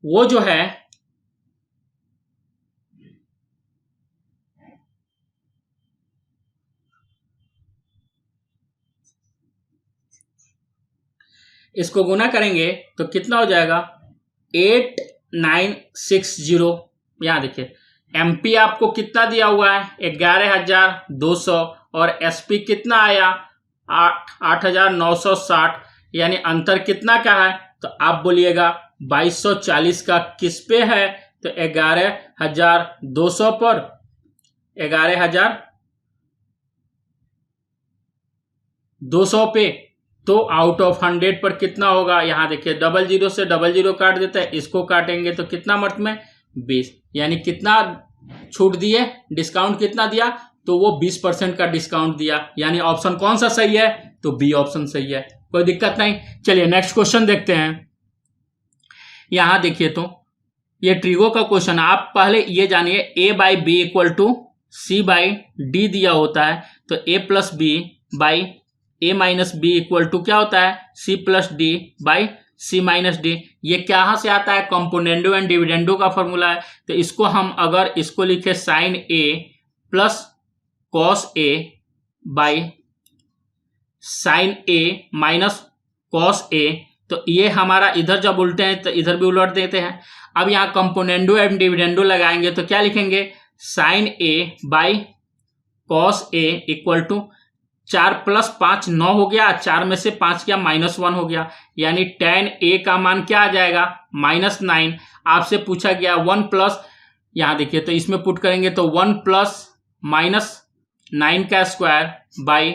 वो जो है इसको गुना करेंगे तो कितना हो जाएगा 8960। यहां देखिए MP आपको कितना दिया हुआ है 11,200 और SP कितना आया 8,960, यानी अंतर कितना का है, तो आप बोलिएगा 2240 का किस पे है, तो 11,200 पर 11,200 पे, तो आउट ऑफ 100 पर कितना होगा, यहां देखिए 00 से 00 काट देता है, इसको काटेंगे तो कितना मर्त में 20, यानी कितना छूट दिए, डिस्काउंट कितना दिया, तो वो 20% का डिस्काउंट दिया, यानी ऑप्शन कौन सा सही है, तो बी ऑप्शन सही है, कोई दिक्कत नहीं। चलिए नेक्स्ट क्वेश्चन देखते हैं। यहां देखिए तो ये ट्रिगो का क्वेश्चन, आप पहले ये जानिए A/B = C/D दिया होता है, तो A+B/A-B = क्या होता है C+D/C-D। ये कहाँ से आता है, कंपोनेंडो एंड डिविडेंडो का फॉर्मूला है। तो इसको हम अगर इसको लिखे sin A + cos A/sin sine A minus cos A, तो ये हमारा इधर जब उल्टे हैं तो इधर भी उलट देते हैं। अब यहाँ कंपोनेंडो एंड डिविडेंडो लगाएंगे तो क्या लिखेंगे, sine A by cos A equal to 4 + 5 9 हो गया, 4 में से 5 क्या -1 हो गया, यानी tan ए का मान क्या आ जाएगा -9। आपसे पूछा गया 1 प्लस, यहाँ देखिए तो इसमें पुट करेंगे तो 1 + -9 का स्क्वायर बाई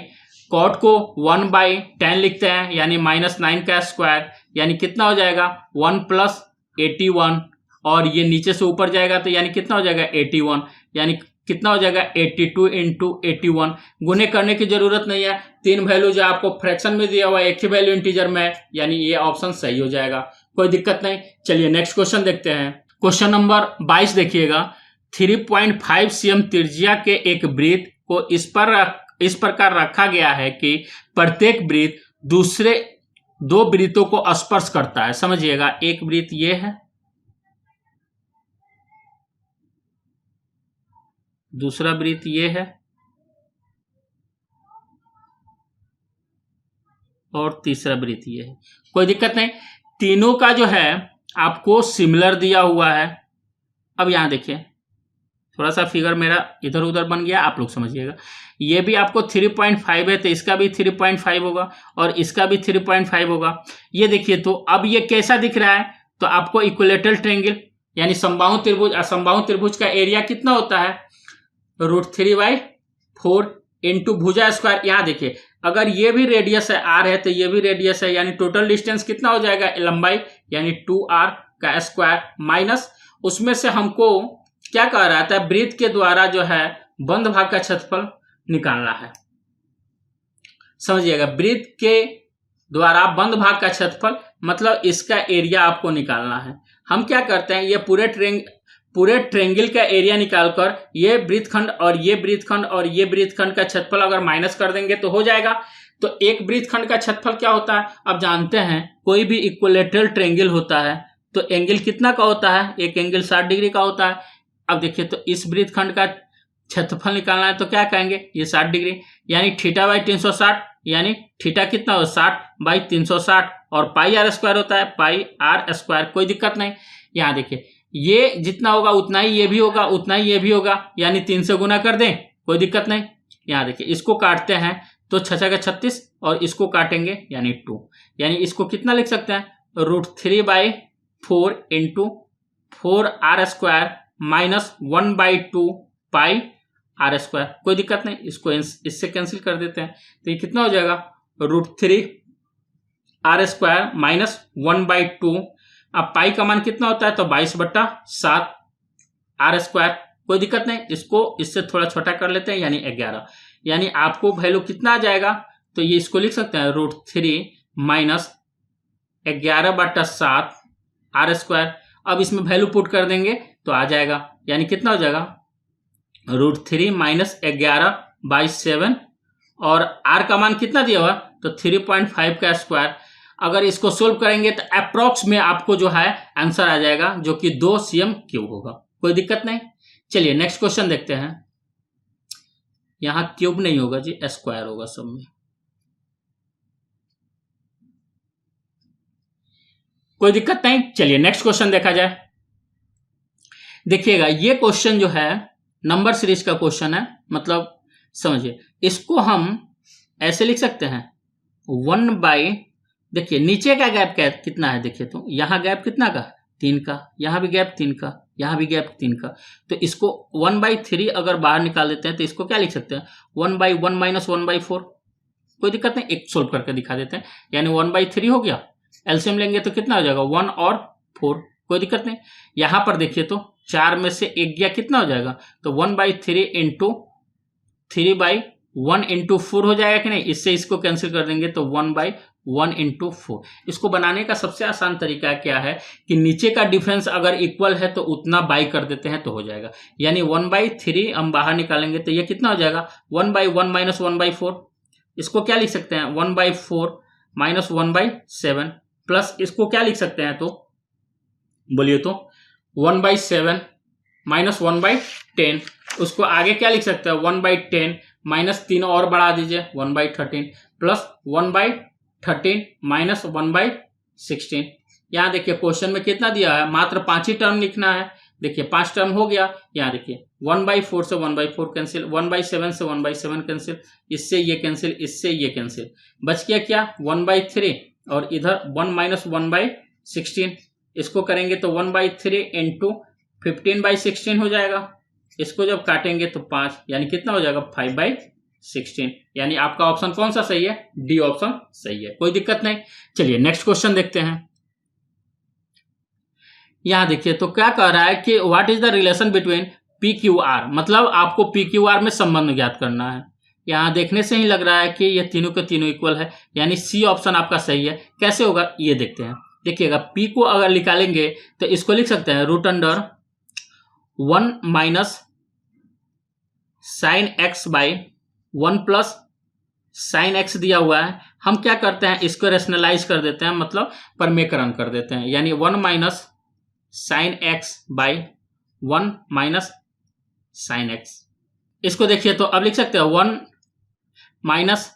कॉट को 1/10 लिखते हैं, यानी -9 का स्क्वायर, यानी कितना हो जाएगा 1 + 81, और ये नीचे से ऊपर जाएगा तो यानी कितना हो जाएगा 81, यानी कितना हो जाएगा 82 × 81। गुने करने की जरूरत नहीं है, 3 वैल्यू जो आपको फ्रैक्शन में दिया हुआ है, एक ही वैल्यू इंटीजर में, यानी ये ऑप्शन सही हो जाएगा, कोई दिक्कत नहीं। चलिए नेक्स्ट क्वेश्चन देखते हैं। क्वेश्चन नंबर 22 देखिएगा। 3.5 cm त्रिज्या के एक वृत्त को इस प्रकार रखा गया है कि प्रत्येक वृत्त दूसरे 2 वृत्तों को स्पर्श करता है। समझिएगा, एक वृत्त ये है, दूसरा वृत्त ये है, और तीसरा वृत्त ये है। कोई दिक्कत नहीं, तीनों का जो है आपको सिमिलर दिया हुआ है। अब यहां देखिए, थोड़ा सा फिगर मेरा इधर उधर बन गया, आप लोग समझिएगा। ये भी आपको 3.5 है तो इसका भी 3.5 होगा और इसका भी 3.5 होगा। ये देखिए, तो अब ये कैसा दिख रहा है, तो आपको इक्विलेटरल ट्रायंगल यानी समबाहु त्रिभुज, असमबाहु त्रिभुज का एरिया कितना होता है, √3/4 इंटू भुजा स्क्वायर। यहाँ देखिए, अगर ये भी रेडियस है r है तो ये भी रेडियस है, यानी टोटल डिस्टेंस कितना हो जाएगा, लंबाई यानी 2r का स्क्वायर, माइनस उसमें से हमको क्या कह रहा था, वृत्त के द्वारा जो है बंद भाग का क्षेत्रफल निकालना है। समझिएगा, वृत्त के द्वारा बंद भाग का क्षेत्रफल मतलब इसका एरिया आपको निकालना है। हम क्या करते हैं, ये पूरे ट्रेंगल का एरिया निकालकर ये वृत्तखंड और ये वृत्तखंड और ये वृत्तखंड का क्षेत्रफल अगर माइनस कर देंगे तो हो जाएगा। तो एक वृत्तखंड का क्षेत्रफल क्या होता है, अब जानते हैं कोई भी इक्विलेटरल ट्रायंगल होता है तो एंगल कितना का होता है, एक एंगल 60 डिग्री का होता है। अब देखिए, तो इस वृत्तखंड का क्षेत्रफल निकालना है तो क्या कहेंगे, ये 60 डिग्री, यानी θ/360, यानी थीटा कितना हो 60/360, और πr² होता है, πr²। कोई दिक्कत नहीं। यहाँ देखिए, ये जितना होगा उतना ही ये भी होगा, उतना ही ये भी होगा, यानी 3 से गुना कर दें, कोई दिक्कत नहीं। यहाँ देखिए, इसको काटते हैं तो 6 × 36 और इसको काटेंगे यानी 2, यानी इसको कितना लिख सकते हैं, √3/4 इंटू 4r² माइनस 1/2 πr²। कोई दिक्कत नहीं, इसको इससे कैंसिल कर देते हैं तो ये कितना हो जाएगा, √3r² माइनस 1/2। अब पाई का मान कितना होता है, तो 22/7 r²। कोई दिक्कत नहीं, इसको इससे थोड़ा छोटा कर लेते हैं यानी 11, यानी आपको वैल्यू कितना आ जाएगा, तो ये इसको लिख सकते हैं √3 माइनस 11/7 r²। अब इसमें वैल्यू पुट कर देंगे तो आ जाएगा, यानी कितना हो जाएगा, √3 माइनस 11/7, और r का मान कितना दिया हुआ, तो 3.5 का स्क्वायर। अगर इसको सोल्व करेंगे तो अप्रॉक्स में आपको जो है आंसर आ जाएगा, जो कि 2 cm³ होगा। कोई दिक्कत नहीं। चलिए नेक्स्ट क्वेश्चन देखते हैं। यहां क्यूब नहीं होगा जी, स्क्वायर होगा सब में। कोई दिक्कत नहीं। चलिए नेक्स्ट क्वेश्चन देखा जाए। देखिएगा, ये क्वेश्चन जो है नंबर सीरीज का क्वेश्चन है, मतलब समझिए, इसको हम ऐसे लिख सकते हैं 1/, देखिए नीचे का गैप कितना है, देखिए तो यहाँ गैप कितना का, 3 का, यहाँ भी गैप 3 का, यहाँ भी गैप 3 का, तो इसको 1/3 अगर बाहर निकाल देते हैं तो इसको क्या लिख सकते हैं, 1/1 माइनस 1/4। कोई दिक्कत नहीं, एक सोल्व करके दिखा देते हैं, यानी 1/3 हो गया, एलसीएम लेंगे तो कितना हो जाएगा 1 और 4। कोई दिक्कत नहीं। यहाँ पर देखिए तो 4 में से 1 गया, कितना हो जाएगा, तो 1/3 इंटू 3/1 इंटू 4 हो जाएगा कि नहीं, इससे इसको कैंसिल कर देंगे तो 1/1 इंटू 4। इसको बनाने का सबसे आसान तरीका क्या है कि नीचे का डिफरेंस अगर इक्वल है तो उतना बाई कर देते हैं तो हो जाएगा, यानी 1/3 हम बाहर निकालेंगे तो ये कितना हो जाएगा 1/1 माइनस 1/4। इसको क्या लिख सकते हैं 1/4 माइनस 1/7, प्लस इसको क्या लिख सकते हैं, तो बोलिए तो 1/7 माइनस 1/10। उसको आगे क्या लिख सकते हैं 1/10 माइनस तीनों और बढ़ा दीजिए 1/13 प्लस 1/13 माइनस 1/16। यहाँ देखिए क्वेश्चन में कितना दिया है, मात्र 5 ही टर्म लिखना है। देखिए 5 टर्म हो गया। यहाँ देखिए 1/4 से 1/4 कैंसिल, 1/7 से 1/7 कैंसिल, इससे ये कैंसिल, इससे ये कैंसिल, बच गया क्या 1/3 और इधर 1 माइनस 1/16। इसको करेंगे तो 1/3 इंटू 15/16 हो जाएगा। इसको जब काटेंगे तो 5, यानी कितना हो जाएगा 5/16। यानी आपका ऑप्शन कौन सा सही है, डी ऑप्शन सही है, कोई दिक्कत नहीं। चलिए नेक्स्ट क्वेश्चन देखते हैं। यहां देखिए तो क्या कह रहा है कि what is the relation between P Q R, मतलब आपको पी क्यू आर में संबंध ज्ञात करना है। यहां देखने से ही लग रहा है कि ये तीनों के तीनों इक्वल है, यानी सी ऑप्शन आपका सही है। कैसे होगा ये देखते हैं। देखिएगा पी को अगर निकालेंगे तो इसको लिख सकते हैं root under 1 minus sine X by 1 plus sine X दिया हुआ है। हम क्या करते हैं, इसको रेशनलाइज कर देते हैं, मतलब परमेकरण कर देते हैं, यानी 1 minus sine X by 1 minus sine x. इसको देखिए तो अब लिख सकते हैं 1 माइनस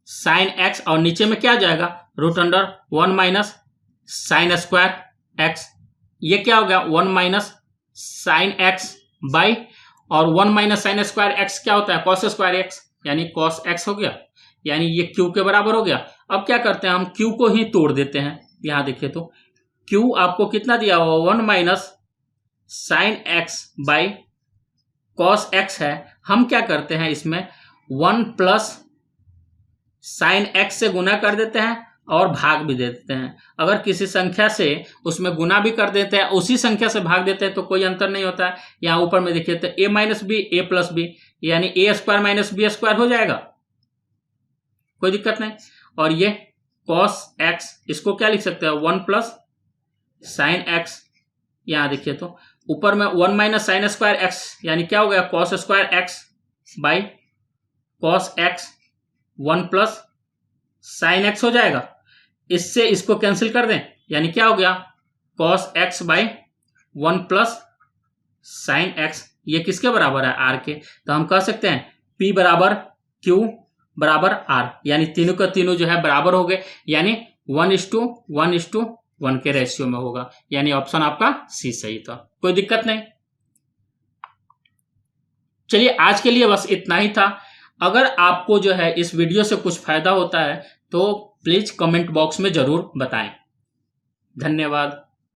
साइन एक्स और नीचे में क्या आ जाएगा root under 1 minus sine square X. ये क्या हो गया 1 माइनस साइन एक्स बाई, और 1 माइनस साइन स्क्वायर एक्स क्या होता है कॉस स्क्वायर एक्स, यानी कॉस एक्स हो गया, यानी ये क्यू के बराबर हो गया। अब क्या करते हैं हम क्यू को ही तोड़ देते हैं। यहां देखिए तो क्यू आपको कितना दिया हुआ 1 minus sine X by cos x है। हम क्या करते हैं इसमें 1 प्लस साइन एक्स से गुना कर देते हैं और भाग भी दे देते हैं। अगर किसी संख्या से उसमें गुना भी कर देते हैं, उसी संख्या से भाग देते हैं तो कोई अंतर नहीं होता है। यहां ऊपर में देखिए तो a minus B A plus B, यानी A square minus B square हो जाएगा, कोई दिक्कत नहीं। और ये कॉस एक्स, इसको क्या लिख सकते हैं 1 प्लस साइन एक्स। यहां देखिए तो ऊपर में 1 माइनस साइन स्क्वायर एक्स, यानी क्या हो गया cos square x by cos x 1 plus sine x हो जाएगा। इससे इसको कैंसिल कर दें, यानी क्या हो गया cos x by 1 plus sine x. ये किसके बराबर है आर के, तो हम कह सकते हैं P बराबर Q बराबर R, यानी तीनों का तीनों जो है बराबर हो गए, यानी 1:1:1 के रेशियो में होगा, यानी ऑप्शन आपका सी सही था, कोई दिक्कत नहीं। चलिए आज के लिए बस इतना ही था। अगर आपको जो है इस वीडियो से कुछ फायदा होता है तो प्लीज कमेंट बॉक्स में जरूर बताएं। धन्यवाद।